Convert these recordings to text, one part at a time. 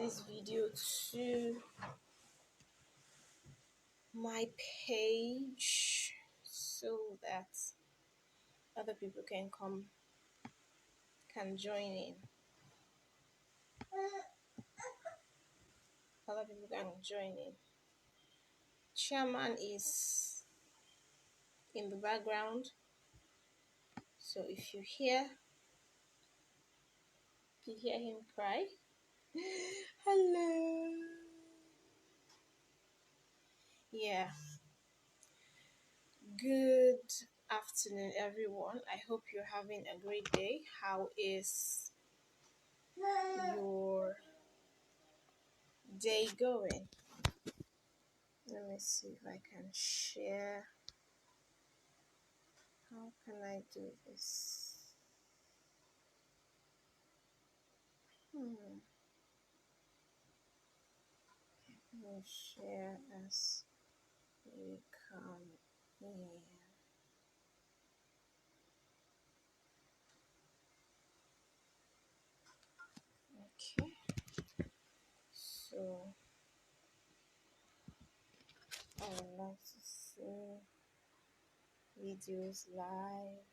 this video to my page so that other people can join in. Other people can join in. Chairman is in the background, so if you hear him cry, hello. Yeah. Good afternoon, everyone. I hope you're having a great day. How is your day going? Let me see if I can share. How can I do this? Let me share as we come in. Okay, so I would like to see videos live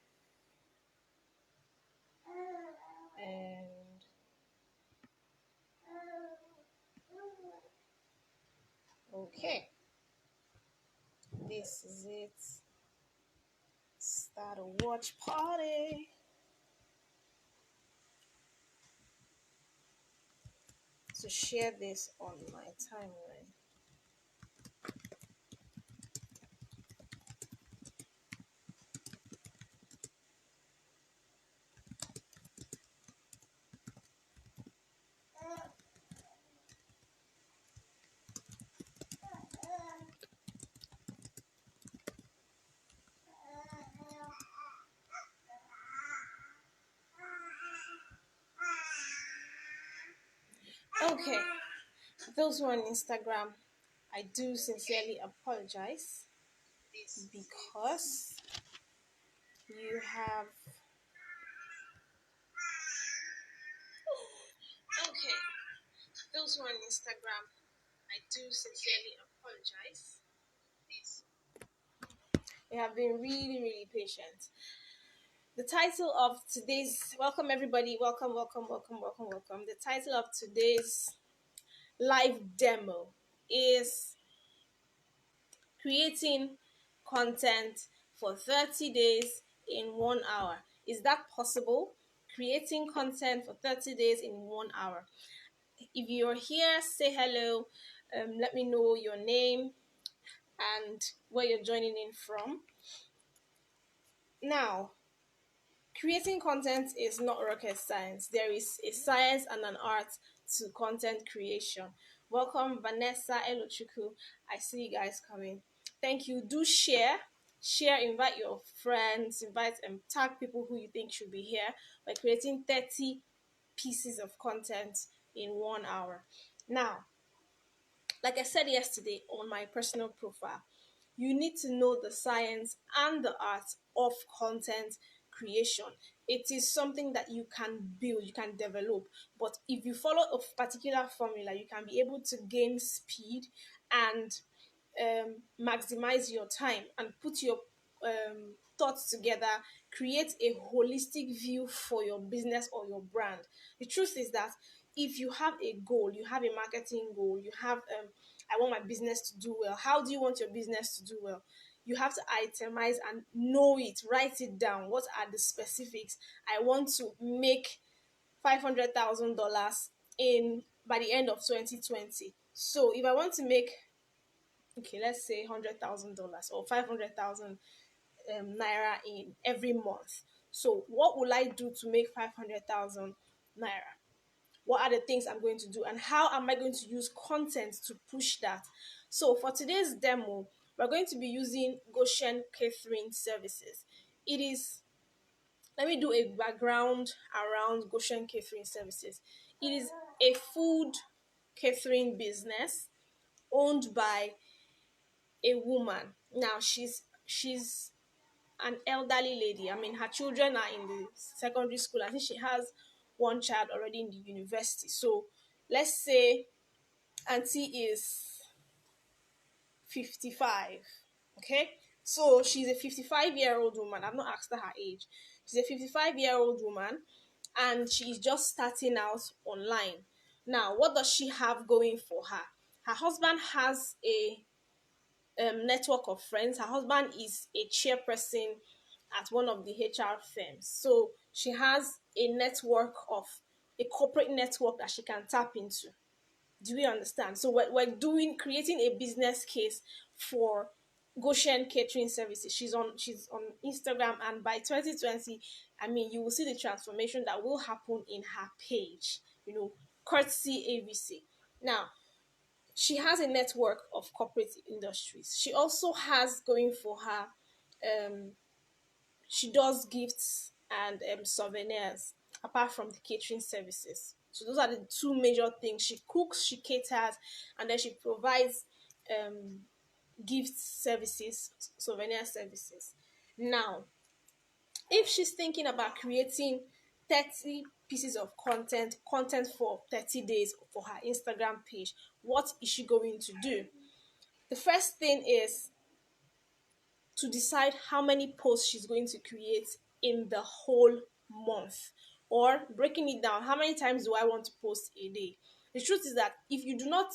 and okay, this is it. Start a watch party. To share this on my timeline. Okay, those who are on Instagram, I do sincerely apologize because you have. Okay, those who are on Instagram, I do sincerely apologize. You have been really, really patient. The title of today's welcome everybody, welcome. The title of today's live demo is creating content for 30 days in 1 hour. Is that possible? Creating content for 30 days in 1 hour. If you're here, say hello. Let me know your name and where you're joining in from. Now, creating content is not rocket science. There is a science and an art to content creation. Welcome, Vanessa Elochuku. I see you guys coming. Thank you. Do share. Share, invite your friends, invite and tag people who you think should be here. By creating 30 pieces of content in 1 hour. Now, like I said yesterday on my personal profile, you need to know the science and the art of content creation. It is something that you can build, you can develop. But if you follow a particular formula, you can be able to gain speed and maximize your time and put your thoughts together, create a holistic view for your business or your brand. The truth is that if you have a goal, you have a marketing goal, you have I want my business to do well. How do you want your business to do well? You have to itemize and know it, write it down. What are the specifics? I want to make $500,000 in by the end of 2020. So if I want to make, okay, let's say $100,000 or 500,000 naira in every month. So what will I do to make 500,000 naira? What are the things I'm going to do, and how am I going to use content to push that? So for today's demo, we're going to be using Goshen Catering Services. It is, let me do a background around Goshen Catering Services. It is a food catering business owned by a woman. Now she's an elderly lady. I mean, her children are in the secondary school. I think she has one child already in the university. So let's say auntie is 55. Okay, so she's a 55-year-old woman. I've not asked her age. She's a 55-year-old woman, and she's just starting out online. Now, what does she have going for her? Her husband has a network of friends. Her husband is a chairperson at one of the HR firms. So she has a network of a corporate network that she can tap into. Do we understand? So we're doing creating a business case for Goshen Catering Services. She's on Instagram, and by 2020, I mean, you will see the transformation that will happen in her page. Courtesy ABC. Now, she has a network of corporate industries. She also has going for her, um, she does gifts and souvenirs apart from the catering services. So those are the two major things. She cooks, she caters, and then she provides um, gift services, souvenir services. Now, if she's thinking about creating 30 pieces of content for 30 days for her Instagram page, what is she going to do? The first thing is to decide how many posts she's going to create in the whole month, or breaking it down, how many times do I want to post a day. The truth is that if you do not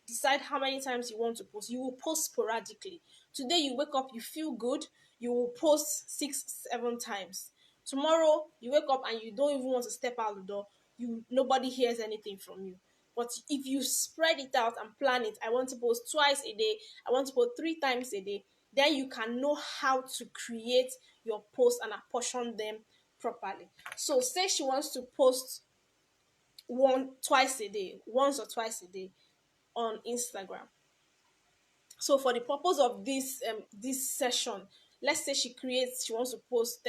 decide how many times you want to post, you will post sporadically. Today you wake up, you feel good, you will post 6 7 times. Tomorrow you wake up and you don't even want to step out the door, you nobody hears anything from you. But if you spread it out and plan it, I want to post twice a day, I want to post 3 times a day, then you can know how to create your posts and apportion them properly. So say she wants to post once or twice a day on Instagram. So for the purpose of this session, let's say she wants to post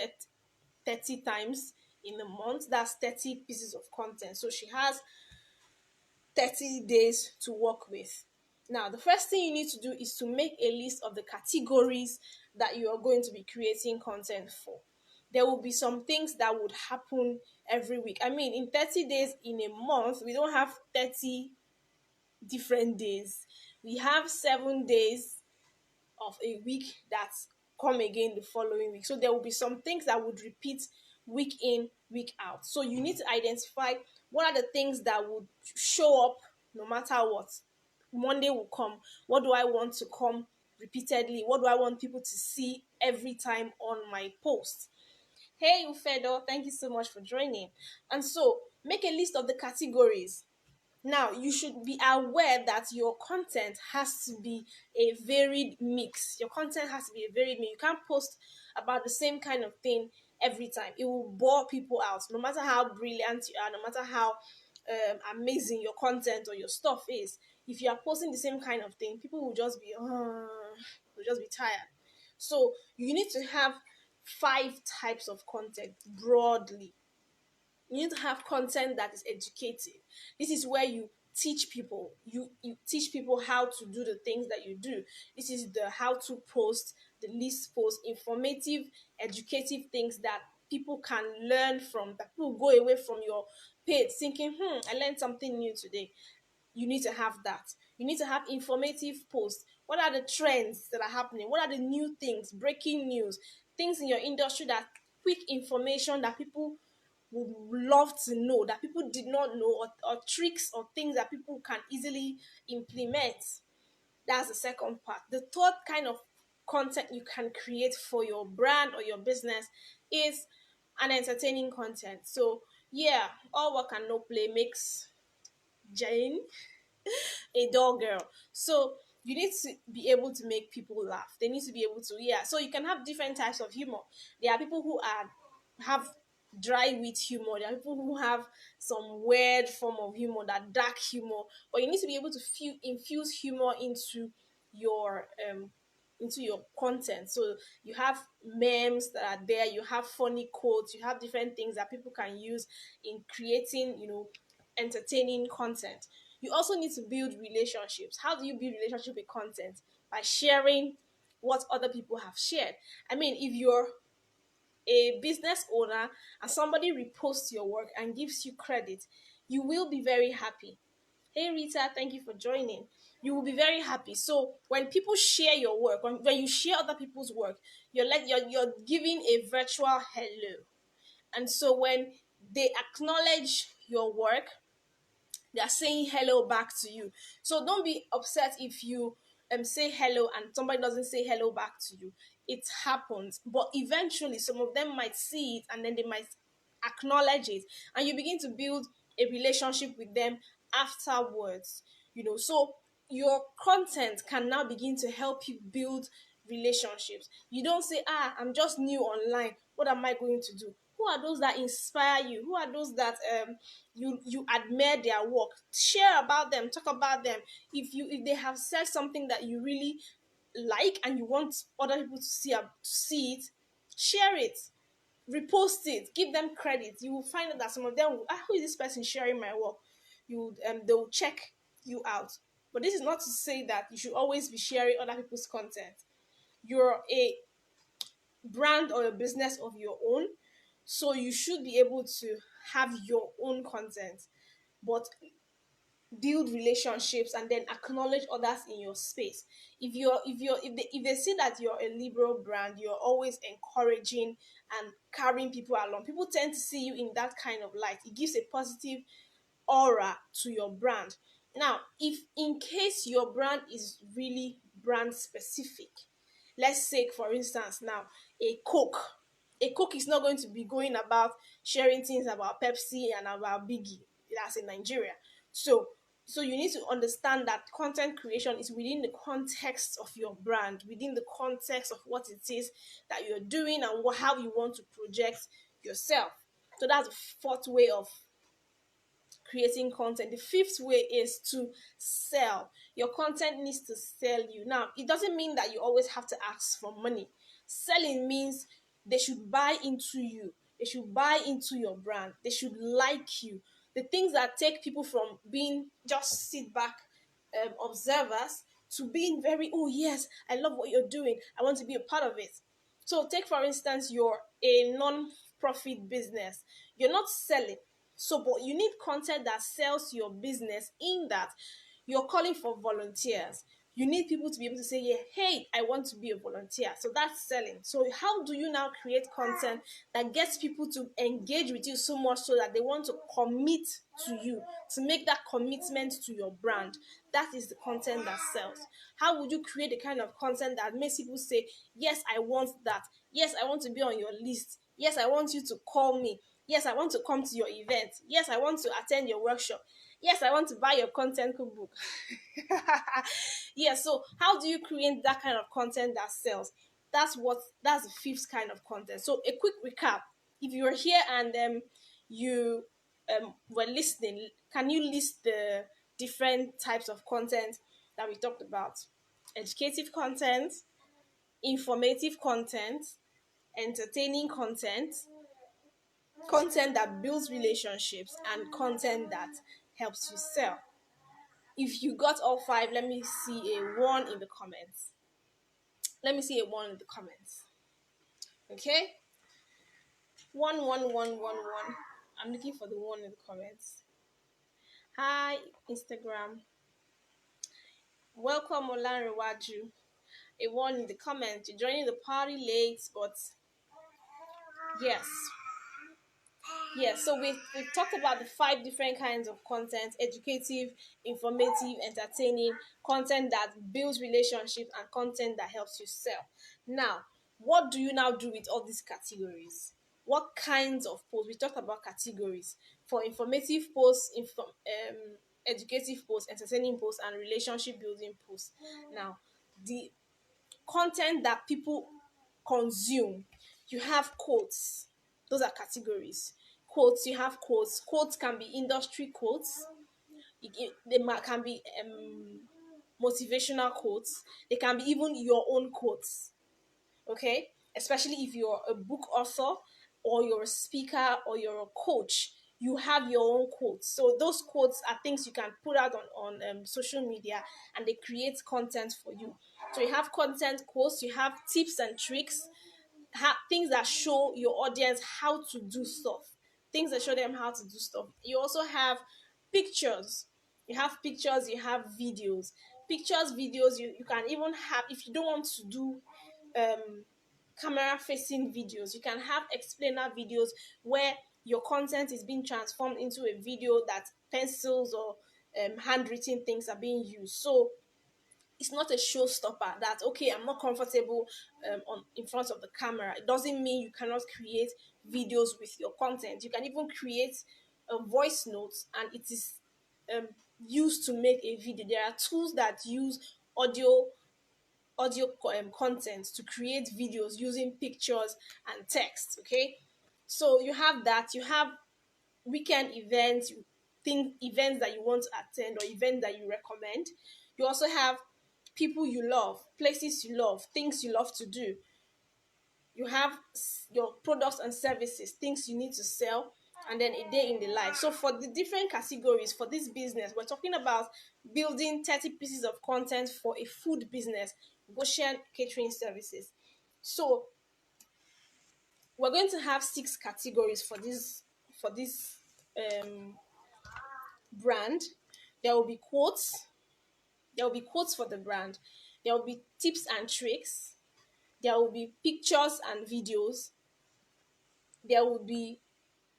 30 times in a month. That's 30 pieces of content. So she has 30 days to work with. Now, the first thing you need to do is to make a list of the categories that you are going to be creating content for. There will be some things that would happen every week. I mean, in 30 days in a month, we don't have 30 different days. We have 7 days of a week that come again the following week. So there will be some things that would repeat week in, week out. So you need to identify what are the things that would show up no matter what. Monday will come. What do I want to come repeatedly? What do I want people to see every time on my post? Hey, Ufedo, thank you so much for joining. And so make a list of the categories. Now, you should be aware that your content has to be a varied mix. Your content has to be a varied mix. You can't post about the same kind of thing every time. It will bore people out, no matter how brilliant you are, no matter how amazing your content or your stuff is. If you are posting the same kind of thing, people will just be tired. So you need to have 5 types of content broadly. You need to have content that is educative. This is where you teach people. You teach people how to do the things that you do. This is the how to post, the list post, informative, educative things that people can learn from, that people go away from your page thinking, I learned something new today. You need to have that. You need to have informative posts. What are the trends that are happening? What are the new things, breaking news, things in your industry, that quick information that people would love to know, that people did not know, or tricks or things that people can easily implement. That's the second part. The third kind of content you can create for your brand or your business is an entertaining content. So yeah, all work and no play makes Jane a dull girl. So you need to be able to make people laugh. They need to be able to, yeah. So you can have different types of humor. There are people who are have dry wit humor. There are people who have some weird form of humor, that dark humor. But you need to be able to infuse humor into your content. So you have memes that are there, you have funny quotes, you have different things that people can use in creating, entertaining content. You also need to build relationships. How do you build relationship with content? By sharing what other people have shared. I mean, if you're a business owner and somebody reposts your work and gives you credit, you will be very happy. Hey Rita, thank you for joining. You will be very happy. So when people share your work, when you share other people's work, you're giving a virtual hello. And so when they acknowledge your work, they are saying hello back to you. So don't be upset if you say hello and somebody doesn't say hello back to you. It happens, but eventually some of them might see it and then they might acknowledge it, and you begin to build a relationship with them afterwards. So your content can now begin to help you build relationships. You don't say, I'm just new online, what am I going to do? Who are those that inspire you? Who are those that you admire their work? Share about them, talk about them. If they have said something that you really like and you want other people to see it, share it, repost it, give them credit. You will find out that some of them will, who is this person sharing my work? They will check you out. But this is not to say that you should always be sharing other people's content. You're a brand or a business of your own, so you should be able to have your own content, but build relationships and then acknowledge others in your space. If they see that you're a liberal brand, you're always encouraging and carrying people along, people tend to see you in that kind of light. It gives a positive aura to your brand. Now, if in case your brand is really brand specific, let's say for instance now, a coke is not going to be going about sharing things about Pepsi and about Biggie. That's in Nigeria. So so you need to understand that content creation is within the context of your brand, within the context of what it is that you're doing and how you want to project yourself. So that's the fourth way of creating content. The fifth way is to sell. Your content needs to sell you. Now, it doesn't mean that you always have to ask for money. Selling means they should buy into you, they should buy into your brand, they should like you. The things that take people from being just sit back observers to being very, oh yes, I love what you're doing, I want to be a part of it. So take for instance, you're a non-profit business. You're not selling. So but you need content that sells your business, in that you're calling for volunteers. You need people to be able to say, yeah, hey, I want to be a volunteer. So that's selling. So how do you now create content that gets people to engage with you so much so that they want to commit to you, to make that commitment to your brand? That is the content that sells. How would you create the kind of content that makes people say, yes, I want that. Yes, I want to be on your list. Yes, I want you to call me. Yes, I want to come to your event. Yes, I want to attend your workshop. Yes, I want to buy your content cookbook. Yeah, so how do you create that kind of content that sells? That's the fifth kind of content. So a quick recap. If you're here and you were listening, can you list the different types of content that we talked about? Educative content, informative content, entertaining content, content that builds relationships, and content that helps you sell. If you got all five, let me see a one in the comments. Let me see a one in the comments. Okay? One, one, one, one, one. I'm looking for the one in the comments. Hi, Instagram. Welcome, Olanrewaju. A one in the comments. You're joining the party late, but yes. Yes, so we've talked about the five different kinds of content: educative, informative, entertaining, content that builds relationships, and content that helps you sell. Now, what do you now do with all these categories? What kinds of posts? We talked about categories for informative posts, educative posts, entertaining posts, and relationship building posts. Now, the content that people consume, you have quotes. Those are categories. Quotes, you have quotes. Quotes can be industry quotes. Can be motivational quotes. They can be even your own quotes. Okay, especially if you're a book author or you're a speaker or you're a coach, you have your own quotes. So those quotes are things you can put out on social media, and they create content for you. So you have content quotes, you have tips and tricks, things that show your audience how to do stuff, things that show them how to do stuff. You also have pictures. You have pictures, you have videos. Pictures, videos, you can even have, if you don't want to do um camera facing videos, you can have explainer videos where your content is being transformed into a video that pencils or handwritten things are being used. So it's not a showstopper that okay, I'm not comfortable on in front of the camera. It doesn't mean you cannot create videos with your content. You can even create a voice notes and it is um, used to make a video. There are tools that use audio content to create videos using pictures and text. Okay, so you have that. You have weekend events, you think events that you want to attend or events that you recommend. You also have people you love, places you love, things you love to do. You have your products and services, things you need to sell, and then a day in the life. So for the different categories for this business, we're talking about building 30 pieces of content for a food business, Goshen Catering Services. So we're going to have 6 categories for this um brand. There will be quotes. There will be quotes for the brand. There will be tips and tricks. There will be pictures and videos. There will be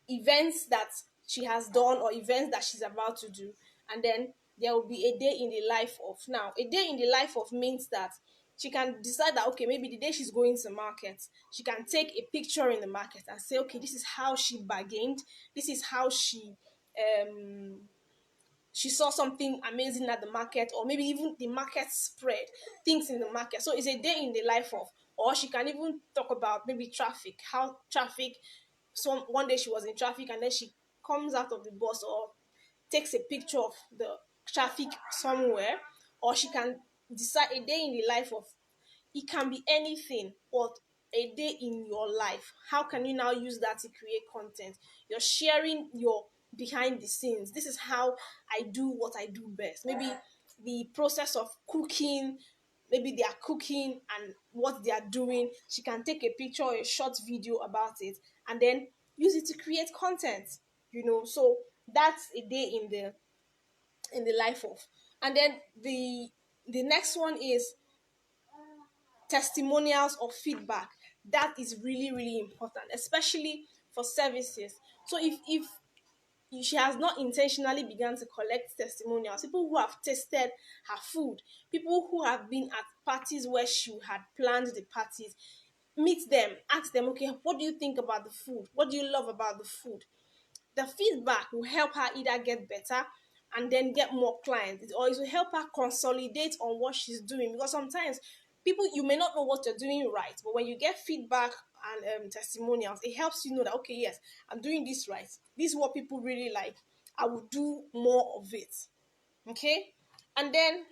events that she has done or events that she's about to do. And then there will be a day in the life of. Now, a day in the life of means that she can decide that, okay, maybe the day she's going to market, she can take a picture in the market and say, okay, this is how she bargained. This is how she saw something amazing at the market, or maybe even the market spread things in the market. So it's a day in the life of, or she can even talk about maybe traffic, how traffic, some one day she was in traffic and then she comes out of the bus or takes a picture of the traffic somewhere. Or she can decide a day in the life of, it can be anything, but a day in your life. How can you now use that to create content? You're sharing your behind the scenes. This is how I do what I do best. Maybe the process of cooking, maybe they are cooking and what they are doing. She can take a picture or a short video about it and then use it to create content. So that's a day in the life of. And then the next one is testimonials or feedback. That is really really important, especially for services. So if she has not intentionally begun to collect testimonials, people who have tasted her food, people who have been at parties where she had planned the parties, meet them, ask them, okay, what do you think about the food, what do you love about the food? The feedback will help her either get better and then get more clients, or it will help her consolidate on what she's doing. Because sometimes people, you may not know what you're doing right, but when you get feedback and testimonials, it helps you know that, okay, yes, I'm doing this right, this is what people really like, I will do more of it. Okay. And then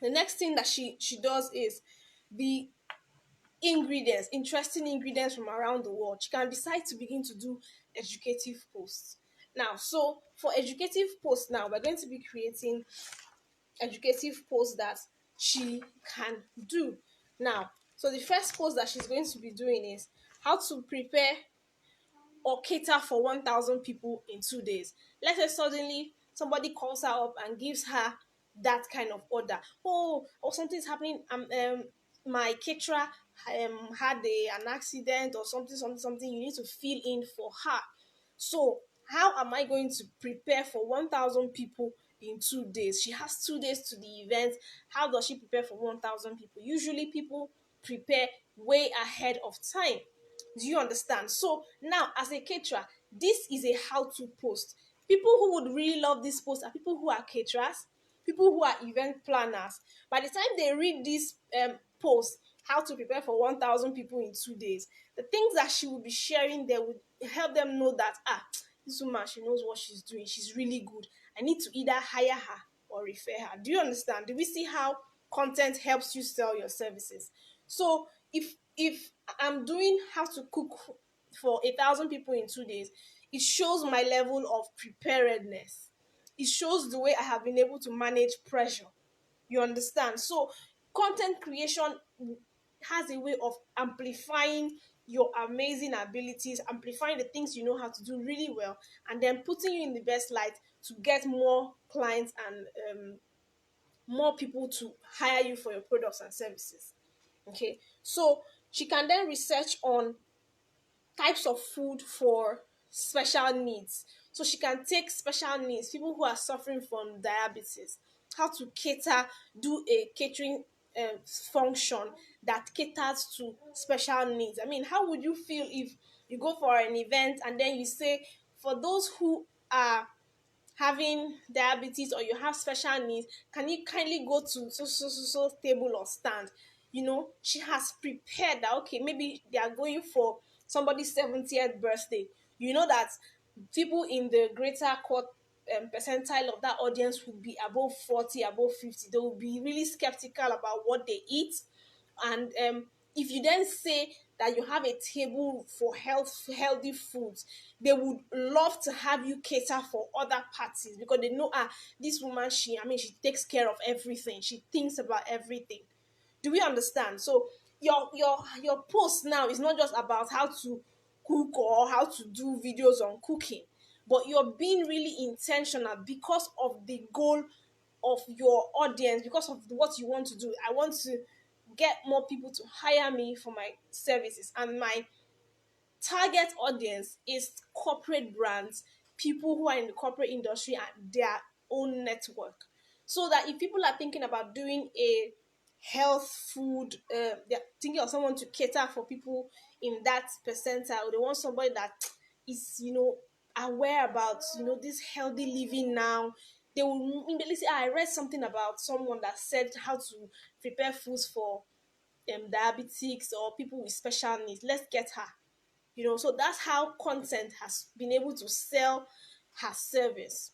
the next thing that she does is the ingredients, interesting ingredients from around the world. She can decide to begin to do educative posts. Now, so for educative posts, now we're going to be creating educative posts that she can do. Now, so the first post that she's going to be doing is how to prepare or cater for 1,000 people in 2 days. Let's say suddenly somebody calls her up and gives her that kind of order. Oh, or something's happening. My caterer had an accident or something, something, something. You need to fill in for her. So, how am I going to prepare for 1,000 people in 2 days? She has 2 days to the event. How does she prepare for 1,000 people? Usually, people prepare way ahead of time. Do you understand? So now, as a caterer, this is a how-to post. People who would really love this post are people who are caterers, people who are event planners. By the time they read this post, how to prepare for 1,000 people in 2 days, the things that she will be sharing there would help them know that, this woman, she knows what she's doing. She's really good. I need to either hire her or refer her. Do you understand? Do we see how content helps you sell your services? So if I'm doing how to cook for 1,000 people in 2 days, it shows my level of preparedness. It shows the way I have been able to manage pressure. You understand? So content creation has a way of amplifying your amazing abilities, amplifying the things you know how to do really well, and then putting you in the best light to get more clients and more people to hire you for your products and services. Okay, so she can then research on types of food for special needs. So she can take special needs, people who are suffering from diabetes, how to cater, do a catering function that caters to special needs. I mean, how would you feel if you go for an event and then you say, for those who are having diabetes or you have special needs, can you kindly go to so table or stand? She has prepared that, okay, maybe they are going for somebody's 70th birthday. You know that people in the greater court percentile of that audience would be above 40, above 50. They will be really skeptical about what they eat. And if you then say that you have a table for healthy foods, they would love to have you cater for other parties, because they know, this woman, she takes care of everything, she thinks about everything. Do we understand? So your post now is not just about how to cook or how to do videos on cooking, but you're being really intentional because of the goal of your audience, because of what you want to do. I want to get more people to hire me for my services, and my target audience is corporate brands, people who are in the corporate industry and their own network. So that if people are thinking about doing a health food, they're thinking of someone to cater for people in that percentile. They want somebody that is, aware about, this healthy living now. They will immediately say, I read something about someone that said how to prepare foods for diabetics or people with special needs. Let's get her. So that's how content has been able to sell her service.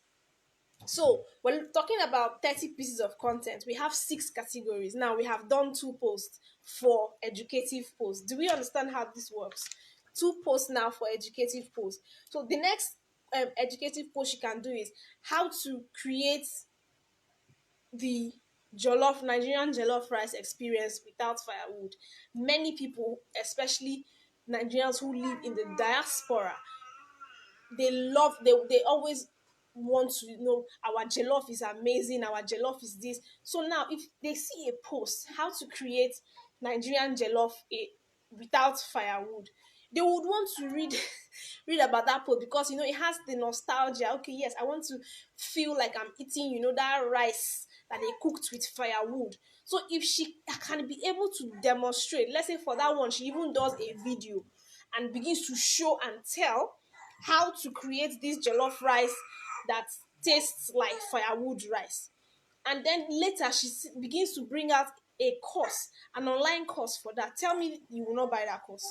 So when talking about 30 pieces of content, we have 6 categories. Now we have done 2 posts for educative posts. Do we understand how this works? 2 posts now for educative posts. So the next educative post you can do is how to create the Nigerian jollof rice experience without firewood. Many people, especially Nigerians who live in the diaspora, they always want to know, our jollof is amazing, our jollof is this. So now if they see a post how to create Nigerian jollof without firewood, they would want to read read about that post, because it has the nostalgia. Okay, yes, I want to feel like I'm eating that rice that they cooked with firewood. So if she can be able to demonstrate, let's say for that one she even does a video and begins to show and tell how to create this jollof rice that tastes like firewood rice. And then later she begins to bring out a course, an online course for that. Tell me you will not buy that course.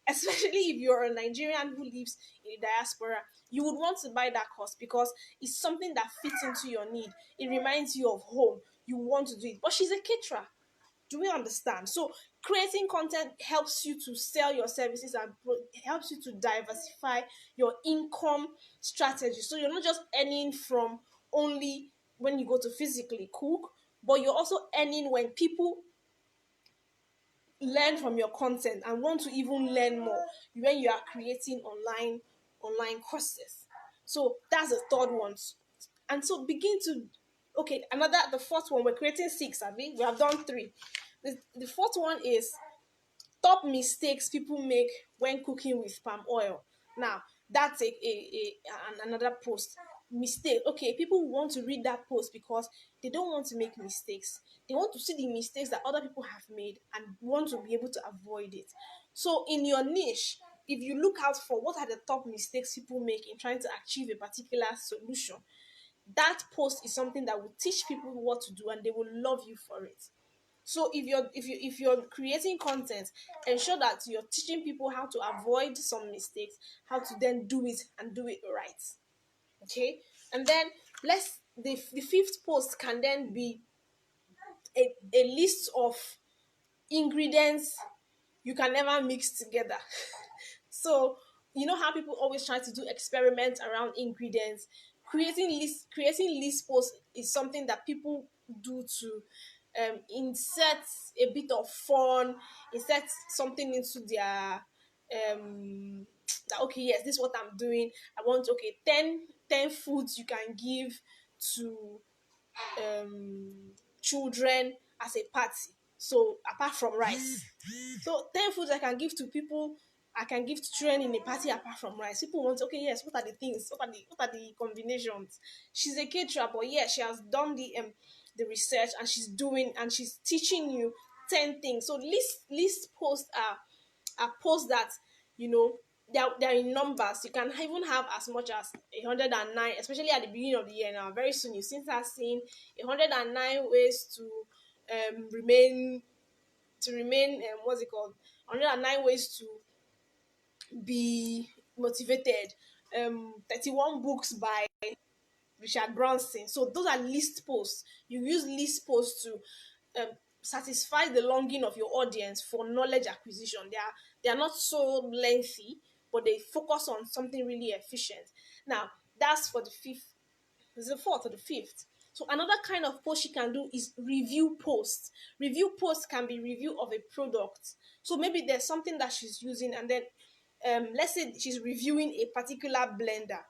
Especially if you're a Nigerian who lives in the diaspora, you would want to buy that course because it's something that fits into your need. It reminds you of home. You want to do it. But she's a caterer. Do we understand? So creating content helps you to sell your services and helps you to diversify your income strategy. So you're not just earning from only when you go to physically cook, but you're also earning when people learn from your content and want to even learn more when you are creating online courses. So that's the third one. And so begin to, okay, the fourth one, we're creating 6, have we have done 3. The fourth one is top mistakes people make when cooking with palm oil. Now, that's another post. Mistake. Okay, people want to read that post because they don't want to make mistakes. They want to see the mistakes that other people have made and want to be able to avoid it. So, in your niche, if you look out for what are the top mistakes people make in trying to achieve a particular solution, that post is something that will teach people what to do and they will love you for it. So if you're creating content, ensure that you're teaching people how to avoid some mistakes, how to then do it and do it right. Okay? And then the fifth post can then be a list of ingredients you can never mix together. So you know how people always try to do experiments around ingredients. Creating list posts is something that people do to insert a bit of fun, insert something into their that okay, yes, this is what I'm doing. I want, okay, 10 foods you can give to children as a party. So apart from rice, so 10 foods I can give to people, I can give to children in a party apart from rice. People want, okay, yes, what are the things? What are the combinations? She's a caterer, but yeah, she has done the research, and she's teaching you 10 things. So list posts are posts that, you know, they're in numbers. You can even have as much as 109, especially at the beginning of the year. Now very soon you start seeing 109 ways to remain what's it called, 109 ways to be motivated, 31 books by Richard Branson. So those are list posts. You use list posts to um, satisfy the longing of your audience for knowledge acquisition. They are not so lengthy, but they focus on something really efficient. Now that's for the fifth. This is the fourth or the fifth. So another kind of post she can do is review posts. Review posts can be review of a product. So maybe there's something that she's using, and then let's say she's reviewing a particular blender,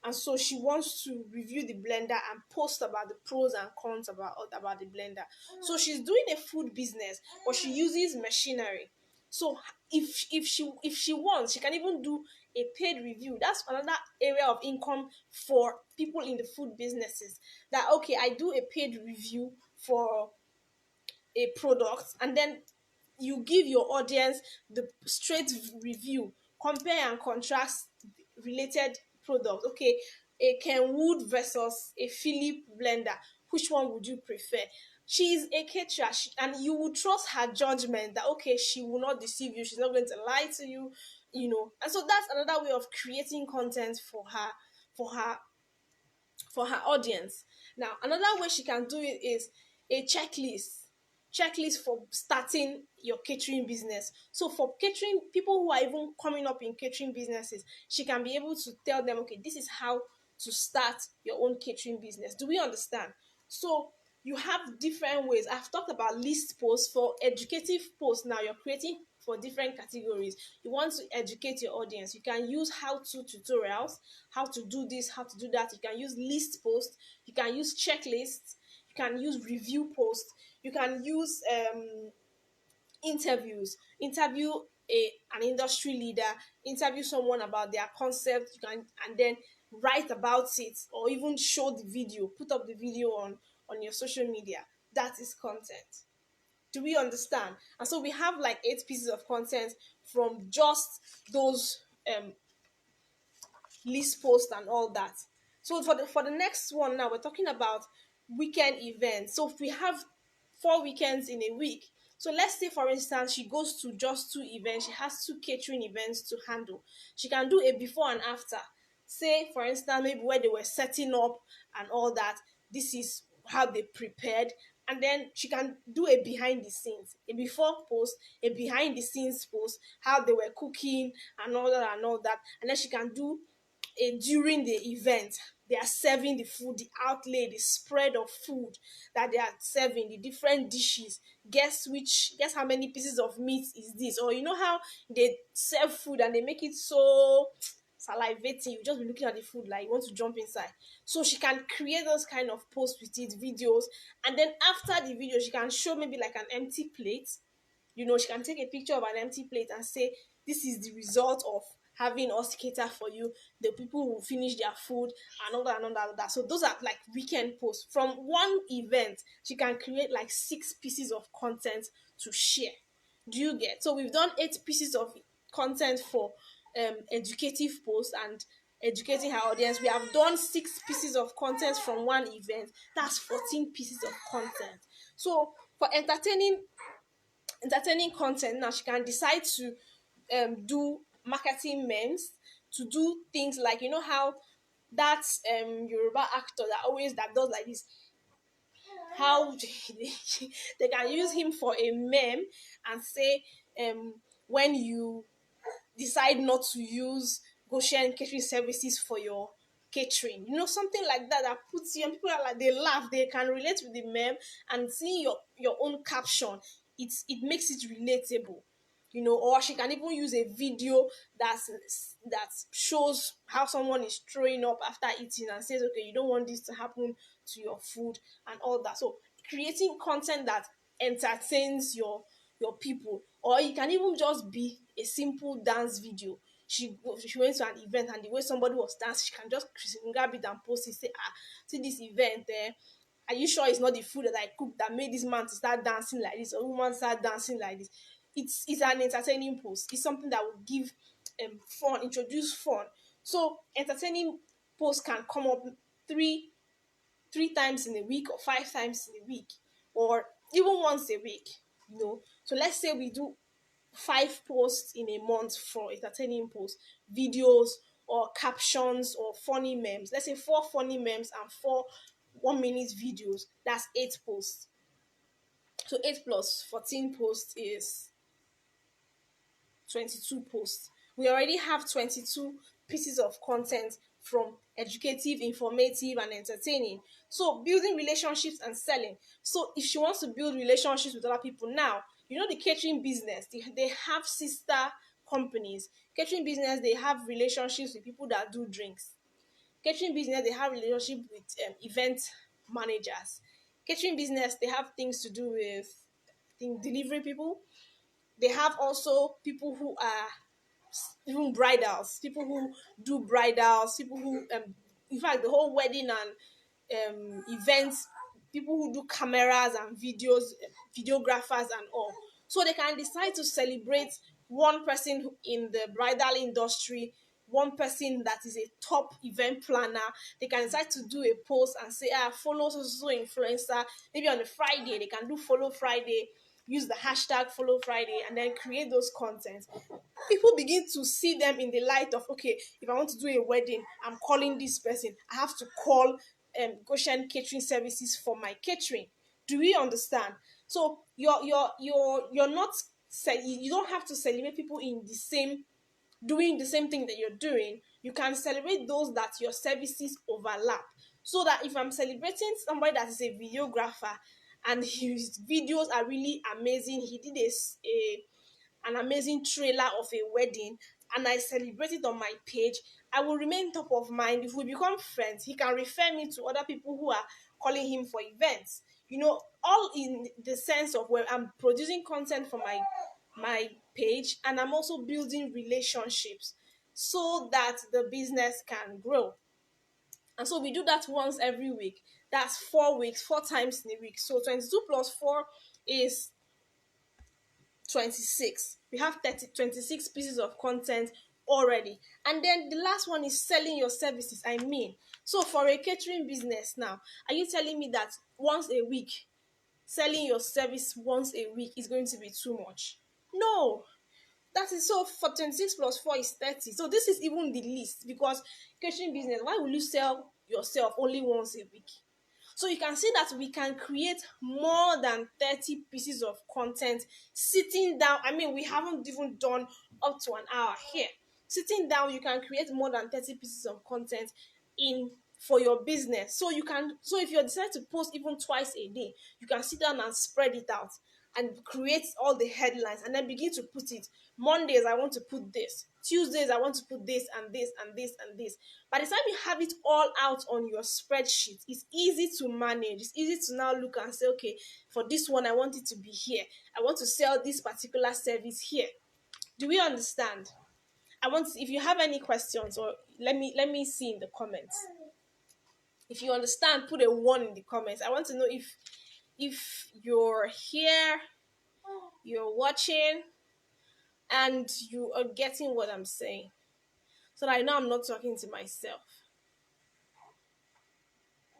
and so she wants to review the blender and post about the pros and cons about the blender. So she's doing a food business, but she uses machinery. So if she wants, she can even do a paid review. That's another area of income for people in the food businesses. That okay, I do a paid review for a product, and then you give your audience the straight review, compare and contrast related products. Okay, a Kenwood versus a Philip blender, which one would you prefer? She is a caterer, and you will trust her judgment that okay, she will not deceive you, she's not going to lie to you, and so that's another way of creating content for her for her audience. Now, another way she can do it is a checklist for starting your catering business. So for catering people who are even coming up in catering businesses, she can be able to tell them, okay, this is how to start your own catering business. Do we understand? So you have different ways. I've talked about list posts. For educative posts, now you're creating for different categories. You want to educate your audience, you can use how-to tutorials, how to do this, how to do that. You can use list posts, you can use checklists, you can use review posts, you can use interview an industry leader, interview someone about their concept. You can, and then write about it, or even show the video, put up the video on your social media. That is content. Do we understand? And so we have like 8 pieces of content from just those list posts and all that. So for the next one now, we're talking about weekend events. So if we have 4 weekends in a week, so let's say for instance she goes to just 2 events, she has 2 catering events to handle. She can do a before and after. Say for instance maybe where they were setting up and all that. This is how they prepared, and then she can do a behind the scenes, a before post, a behind the scenes post, how they were cooking and all that, and then she can do during the event. They are serving the food, the outlay, the spread of food that they are serving, the different dishes. Guess how many pieces of meat is this? Or you know how they serve food and they make it so salivating, you just be looking at the food like you want to jump inside. So she can create those kind of posts with it, videos, and then after the video she can show maybe like an empty plate. She can take a picture of an empty plate and say, this is the result of having us cater for you. The people will finish their food and all that and all that, and all that. So those are like weekend posts. From one event, she can create like 6 pieces of content to share. Do you get? So we've done 8 pieces of content for educative posts and educating her audience. We have done 6 pieces of content from one event. That's 14 pieces of content. So for entertaining content, now she can decide to do marketing memes, to do things like, how that Yoruba actor that does like this, how they can use him for a meme and say, when you decide not to use Goshen catering services for your catering, something like that puts you, and people are like, they laugh, they can relate with the meme, and seeing your own caption, it makes it relatable. or she can even use a video that shows how someone is throwing up after eating and says, okay, you don't want this to happen to your food and all that. So creating content that entertains your people, or it can even just be a simple dance video. She went to an event, and the way somebody was dancing, she can just grab it and post it, say, see this event there. Are you sure it's not the food that I cooked that made this man to start dancing like this, or woman start dancing like this? It's an entertaining post. It's something that will give fun, introduce fun. So entertaining posts can come up three three times in a week or 5 times in a week, or even once a week. So let's say we do 5 posts in a month for entertaining posts, videos or captions or funny memes. Let's say 4 funny memes and 4 1 minute videos. That's 8 posts. So 8 plus 14 posts is 22 posts. We already have 22 pieces of content from educative, informative, and entertaining. So building relationships and selling. So if she wants to build relationships with other people now, the catering business, they have sister companies. Catering business, they have relationships with people that do drinks. Catering business, they have relationship with event managers. Catering business, they have things to do with, I think, delivery people. They have also people who are even bridals, people who do bridals, people who in fact the whole wedding and events, people who do cameras and videos, videographers and all. So they can decide to celebrate one person in the bridal industry, one person that is a top event planner. They can decide to do a post and say, follow so influencer. Maybe on a Friday they can do follow Friday, use the hashtag follow Friday, and then create those contents. People begin to see them in the light of, okay, if I want to do a wedding, I'm calling this person. I have to call Goshen Catering Services for my catering. Do we understand? So you're not, you don't have to celebrate people in the same, doing the same thing that you're doing. You can celebrate those that your services overlap. So that if I'm celebrating somebody that is a videographer and his videos are really amazing, he did an amazing trailer of a wedding, and I celebrate it on my page, I will remain top of mind. If we become friends, he can refer me to other people who are calling him for events. All in the sense of where I'm producing content for my page, and I'm also building relationships so that the business can grow. And so we do that once every week. That's 4 weeks, 4 times in a week. So 22 plus 4 is 26. We have 26 pieces of content already. And then the last one is selling your services. So for a catering business now, are you telling me that once a week, selling your service once a week is going to be too much? No. That is, so for 26 plus 4 is 30. So this is even the least, because catering business, why will you sell yourself only once a week? So you can see that we can create more than 30 pieces of content sitting down. We haven't even done up to an hour here. Sitting down, you can create more than 30 pieces of content in for your business. So if you decide to post even twice a day, you can sit down and spread it out and create all the headlines, and then begin to put it. Mondays, I want to put this. Tuesdays, I want to put this and this and this and this. By the time you have it all out on your spreadsheet, it's easy to manage. It's easy to now look and say, okay, for this one, I want it to be here. I want to sell this particular service here. Do we understand? If you have any questions, or let me see in the comments. If you understand, put a 1 in the comments. I want to know if you're here, you're watching, and you are getting what I'm saying, so that I know I'm not talking to myself.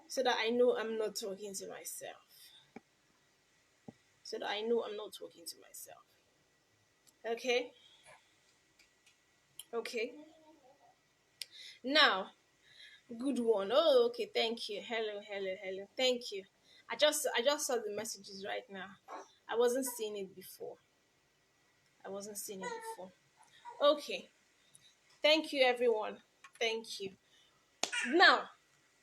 So that I know I'm not talking to myself. So that I know I'm not talking to myself. Okay? Okay. Now, good one. Oh, okay, thank you. Hello. Thank you. I just saw the messages right now. I wasn't seeing it before. Okay. Thank you, everyone. Thank you. Now,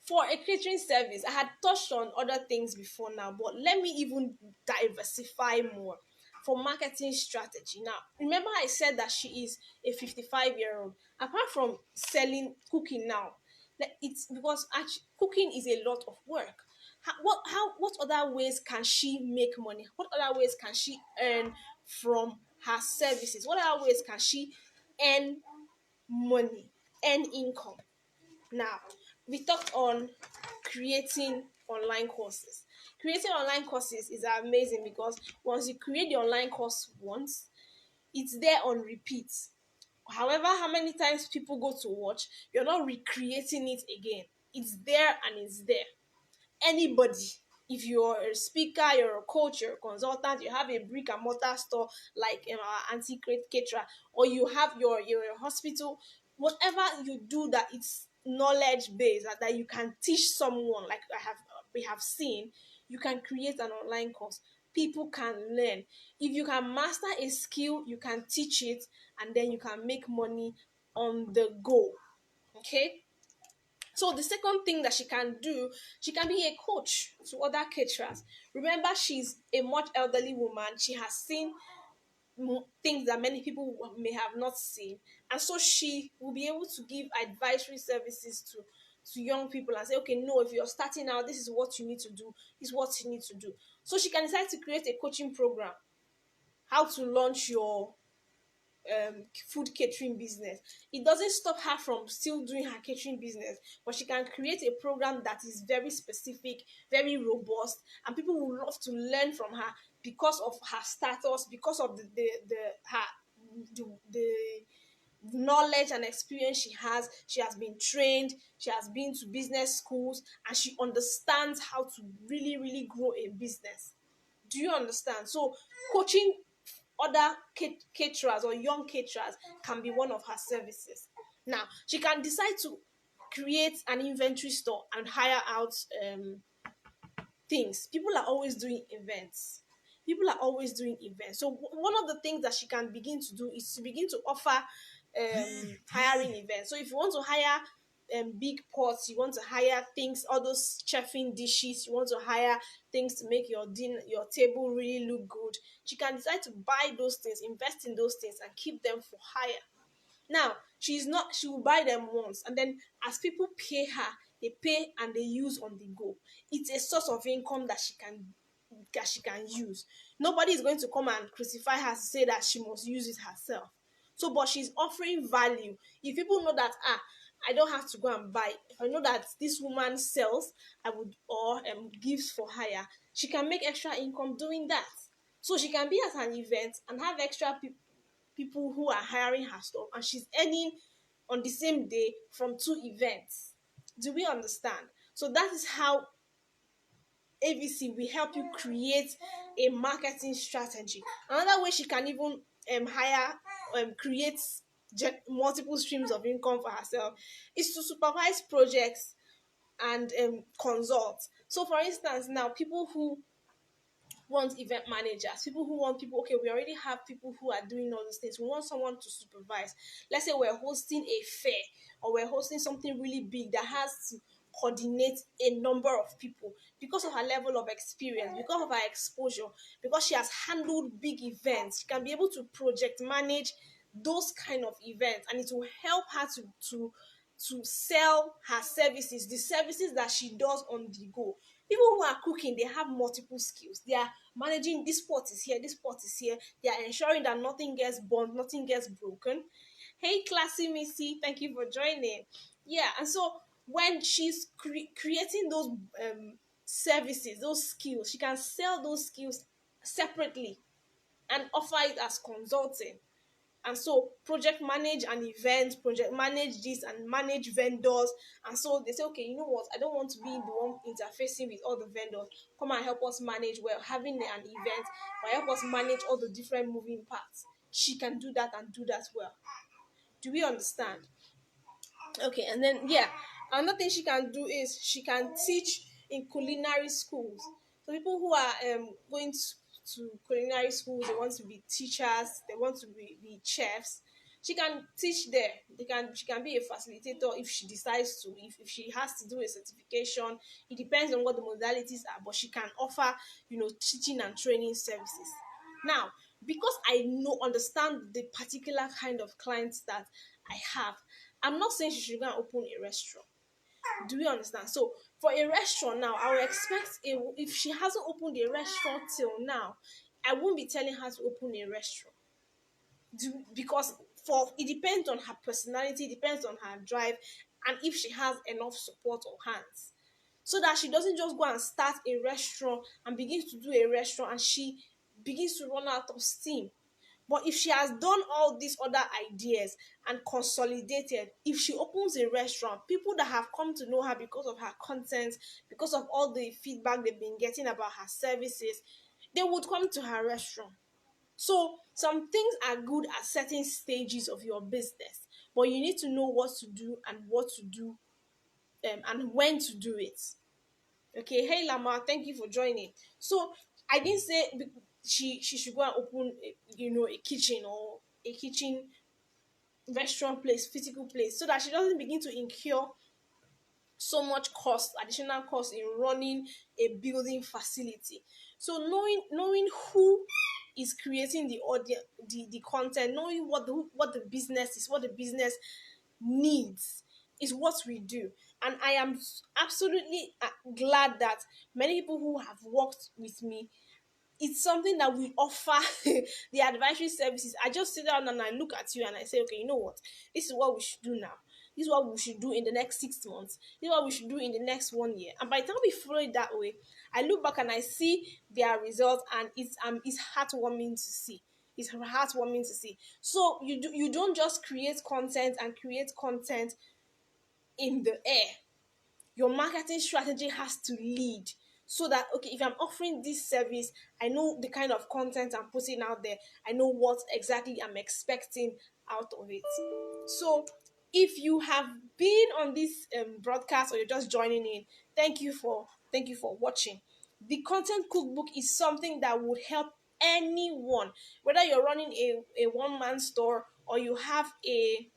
for a catering service, I had touched on other things before now, but let me even diversify more. for marketing strategy. Now, remember I said that she is a 55-year-old. Apart from selling cooking now, it's because actually cooking is a lot of work. What other ways can she make money? What other ways can she earn from her services? What other ways can she earn money, earn income? Now, we talked on creating online courses. Creating online courses is amazing because once you create the online course once, it's there on repeat. However, how many times people go to watch, you're not recreating it again. It's there and it's there. Anybody, if you're a speaker, you're a coach, you're a consultant, you have a brick and mortar store like our antique caterer, or you have your hospital, whatever you do that it's knowledge based, that you can teach someone, like we have seen, you can create an online course. People can learn. If you can master a skill, you can teach it, and then you can make money on the go. Okay. So the second thing that she can do, she can be a coach to other caterers. Remember, she's a much elderly woman. She has seen things that many people may have not seen, and so she will be able to give advisory services to young people and say, okay, no, if you're starting out, this is what you need to do. This is what you need to do. So she can decide to create a coaching program, how to launch your food catering business. It doesn't stop her from still doing her catering business, but she can create a program that is very specific, very robust, and people will love to learn from her because of her status, because of the knowledge and experience she has. She has been trained, she has been to business schools, and she understands how to really grow a business. Do you understand? So coaching other caterers or young caterers can be one of her services. Now, she can decide to create an inventory store and hire out things. People are always doing events. People are always doing events. So one of the things that she can begin to do is to begin to offer hiring events. So if you want to hire big pots, you want to hire things, all those chefing dishes, you want to hire things to make your your table really look good, she can decide to buy those things, invest in those things, and keep them for hire. Now, she will buy them once, and then as people pay her, they pay and they use on the go. It's a source of income that she can use. Nobody is going to come and crucify her to say that she must use it herself. So, but she's offering value. If people know that, I don't have to go and buy. If I know that this woman sells, I would, or gives for hire, she can make extra income doing that. So she can be at an event and have extra people who are hiring her stuff, and she's earning on the same day from two events. Do we understand? So that is how AVC will help you create a marketing strategy. Another way she can even hire, create multiple streams of income for herself is to supervise projects and consult. So, for instance, now people who want event managers, people who want people, okay, we already have people who are doing all these things. We want someone to supervise. Let's say we're hosting a fair, or we're hosting something really big that has to coordinate a number of people because of her level of experience, because of her exposure, because she has handled big events. She can be able to project manage those kind of events, and it will help her to sell her services, the services that she does on the go. People who are cooking, they have multiple skills. They are managing, this pot is here, this pot is here. They are ensuring that nothing gets burnt, nothing gets broken. Hey, classy Missy, thank you for joining. Yeah, and so when she's creating those services, those skills, she can sell those skills separately and offer it as consulting. And so project manage an event, project manage this and manage vendors. And so they say, okay, you know what, I don't want to be the one interfacing with all the vendors. Come and help us manage, well, having an event, or help us manage all the different moving parts. She can do that and do that well. Do we understand? Okay, and then yeah, another thing she can do is she can teach in culinary schools. So people who are going to culinary schools, they want to be teachers, they want to be chefs. She can teach there. She can be a facilitator if she decides to. If she has to do a certification, it depends on what the modalities are. But she can offer, teaching and training services. Now, because I know understand the particular kind of clients that I have. I'm not saying she should go and open a restaurant. Do we understand? So for a restaurant now, I would expect if she hasn't opened a restaurant till now, I won't be telling her to open a restaurant. Because for it depends on her personality, depends on her drive, and if she has enough support or hands, so that she doesn't just go and start a restaurant and begin to do a restaurant and she begins to run out of steam. But if she has done all these other ideas and consolidated, if she opens a restaurant, people that have come to know her because of her content, because of all the feedback they've been getting about her services, they would come to her restaurant. So some things are good at certain stages of your business, but you need to know what to do and what to do, and when to do it. Okay, hey Lama, thank you for joining. So I didn't say she should go and open a kitchen or a kitchen restaurant place, physical place, so that she doesn't begin to incur so much cost, additional cost in running a building facility. So knowing who is creating the audio, the content, knowing what the business is, what the business needs, is what we do. And I am absolutely glad that many people who have worked with me, it's something that we offer. The advisory services, I just sit down and I look at you and I say, okay, you know what, this is what we should do now, this is what we should do in the next 6 months, this is what we should do in the next 1 year. And by the time we follow it that way, I look back and I see their results, and it's heartwarming to see. It's heartwarming to see. So you don't just create content and create content in the air. Your marketing strategy has to lead, so that, okay, if I'm offering this service, I know the kind of content I'm putting out there, I know what exactly I'm expecting out of it. So if you have been on this broadcast, or you're just joining in, thank you for watching. The content cookbook is something that would help anyone, whether you're running a one-man store, or you have a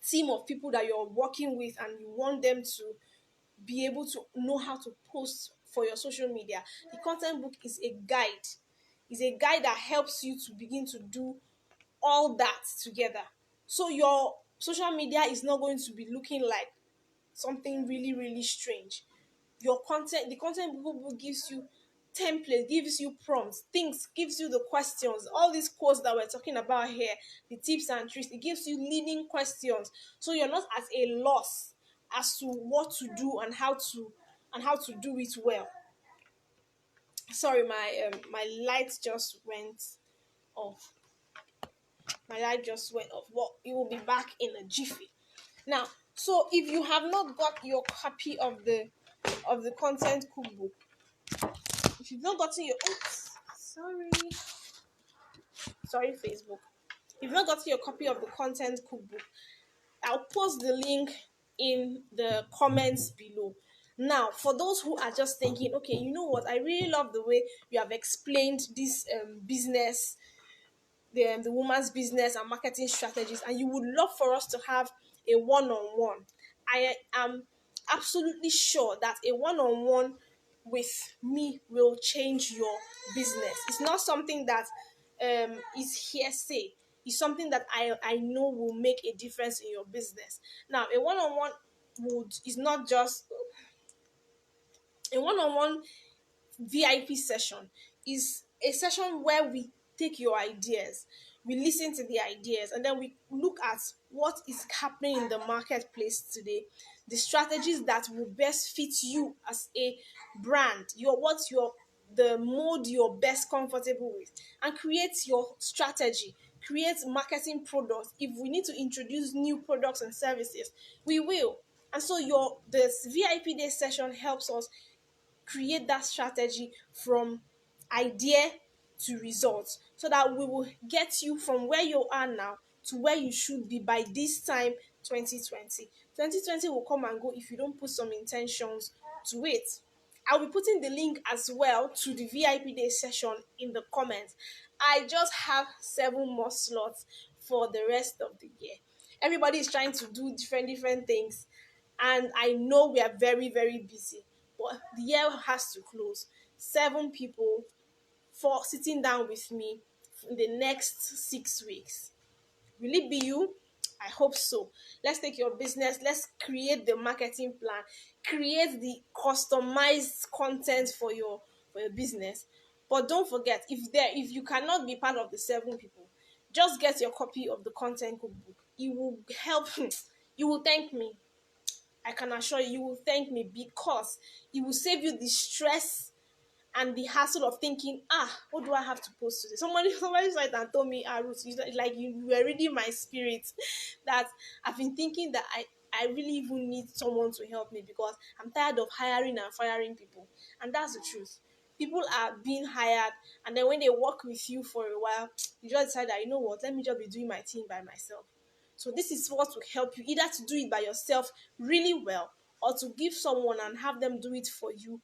team of people that you're working with and you want them to be able to know how to post for your social media. The content book is a guide. Is a guide that helps you to begin to do all that together. So your social media is not going to be looking like something really, really strange. Your content, the content book gives you template, gives you prompts, things, gives you the questions, all these quotes that we're talking about here, the tips and tricks, it gives you leading questions. So you're not at a loss as to what to do and how to do it well. Sorry, my light just went off. My light just went off. Well, it will be back in a jiffy. Now, so if you have not got your copy of the content cookbook, if you've not gotten your oops, sorry Facebook. If you've not gotten your copy of the content cookbook, I'll post the link in the comments below. Now, for those who are just thinking, okay, you know what, I really love the way you have explained this business, the woman's business and marketing strategies, and you would love for us to have a one-on-one. I am absolutely sure that a one-on-one with me will change your business. It's not something that is hearsay. It's something that I know will make a difference in your business. Now, a one-on-one would is not just a one-on-one VIP session is a session where we take your ideas, we listen to the ideas, and then we look at what is happening in the marketplace today, the strategies that will best fit you as a brand, the mode you're best comfortable with, and create your strategy, create marketing products. If we need to introduce new products and services, we will. And so this VIP day session helps us create that strategy from idea to results, so that we will get you from where you are now to where you should be by this time. 2020 will come and go if you don't put some intentions to it. I'll be putting the link as well to the VIP day session in the comments. I just have 7 more slots for the rest of the year. Everybody is trying to do different things, and I know we are very, very busy, but the year has to close. 7 people for sitting down with me in the next 6 weeks. Will it be you? I hope so. Let's take your business, let's create the marketing plan, create the customized content for your business. But don't forget, if you cannot be part of the 7 people, just get your copy of the content cookbook. It will help. You will thank me. I can assure you, you will thank me, because it will save you the stress and the hassle of thinking, what do I have to post today? Somebody said and told me, Ruth, like you were reading my spirit, that I've been thinking that I really even need someone to help me, because I'm tired of hiring and firing people. And that's the truth. People are being hired, and then when they work with you for a while, you just decide that, you know what, let me just be doing my thing by myself. So this is what will help you, either to do it by yourself really well, or to give someone and have them do it for you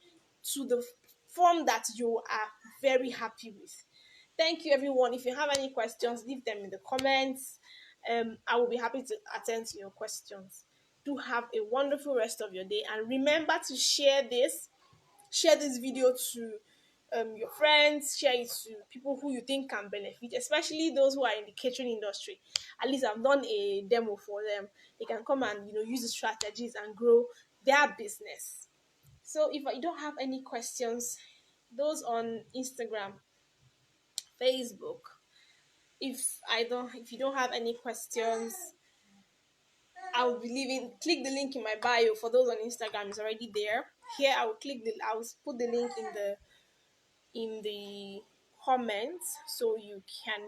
to the form that you are very happy with. Thank you, everyone. If you have any questions, leave them in the comments. I will be happy to attend to your questions. Do have a wonderful rest of your day, and remember to share this video to your friends, share it to people who you think can benefit, especially those who are in the catering industry. At least I've done a demo for them. They can come and use the strategies and grow their business. So if you don't have any questions, those on Instagram, Facebook, if you don't have any questions, I will be leaving. Click the link in my bio. For those on Instagram, it's already there. Here I will put the link in the comments, so you can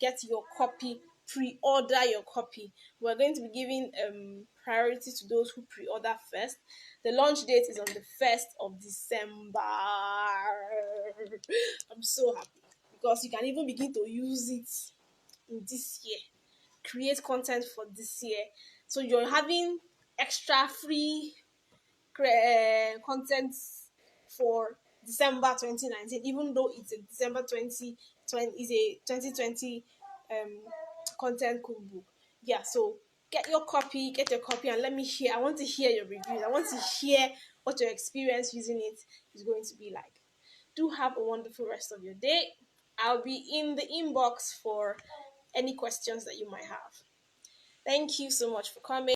get your copy, pre-order your copy. We're going to be giving priority to those who pre-order first. The launch date is on the 1st of December. I'm so happy, because you can even begin to use it in this year. Create content for this year. So you're having extra free content for December 2019, even though it's a December 2020, is a 2020 um content cookbook. Yeah, so get your copy, and let me hear. I want to hear your reviews. I want to hear what your experience using it is going to be like. Do have a wonderful rest of your day. I'll be in the inbox for any questions that you might have. Thank you so much for coming.